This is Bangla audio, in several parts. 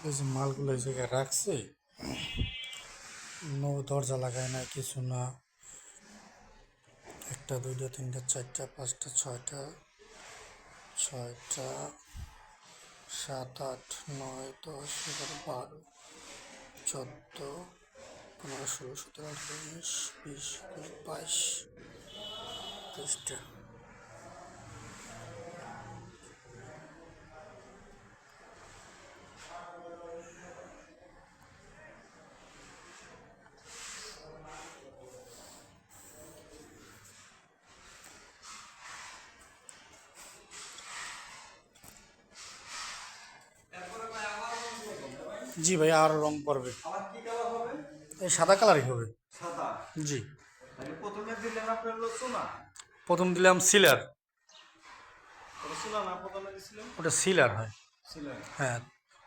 এই যে মালগুলো এই জায়গায় রাখছে, দরজা লাগায় না, কিছু না। একটা, দুইটা, তিনটা, চারটা, পাঁচটা, ছয়টা, ছয়টা, সাত, আট, নয়, 10, 11, 12, 14, 15, 16, 17, 18, 19, 20, 21, 22, 23টা। জি ভাই, আর রং পড়বে। আবার কি কালার হবে? এই সাদা কালারই হবে। সাদা। জি। তাহলে প্রথমে দিলেন আপনার হলো সোনা। প্রথম দিলাম সিলার। ওটা সোনা না প্রথমে দিছিলেন? ওটা সিলার হয়। সিলভার। হ্যাঁ,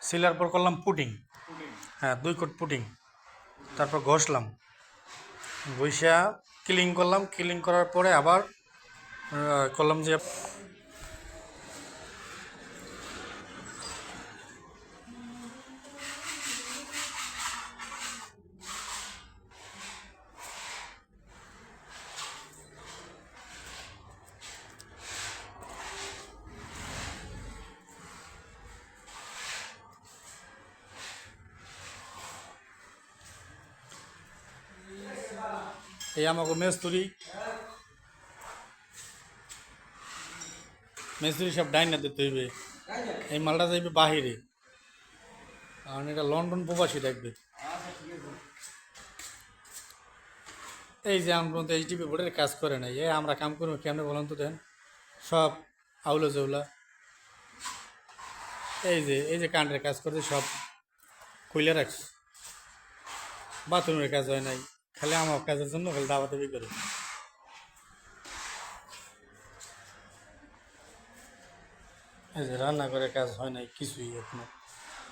সিলার পর করলাম পুডিং। পুডিং। হ্যাঁ, 2 কোট পুডিং। তারপর ঘষলাম, ঘষা ক্লিন করলাম, ক্লিন করার পরে আবার করলাম যে এই আমাকে মেস্তুরি মেস্তুরি সব ডাইনা দিতে হইবে। এই মালটা যাইবে বাহিরে, কারণ এটা লন্ডন প্রবাসী দেখবে। এই যে আমরা এইচডিপি বোর্ডের কাজ করে নাই, এই আমরা কাম করবো কেমনে বলেন তো? দেন সব আউলা জৌলা, এই যে কাণ্ডের কাজ করছে সব কইলে রাখছে। বাথরুমের কাজ হয় নাই, খালি আমার কাজের জন্য খালি দাবাদাবি করে। এই যে রান্নাঘরের কাজ হয় নাই কিছুই এখনো,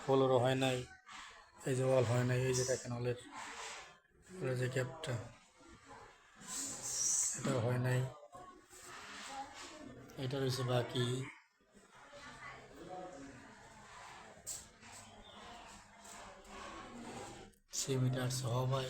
ফ্লোরও হয় নাই, এই যে ওয়াল হয় নাই, এই যে দেখেন হলের যে ক্যাপটা, এটাও হয় নাই, এটা রয়েছে বাকি। সিমিটার সবাই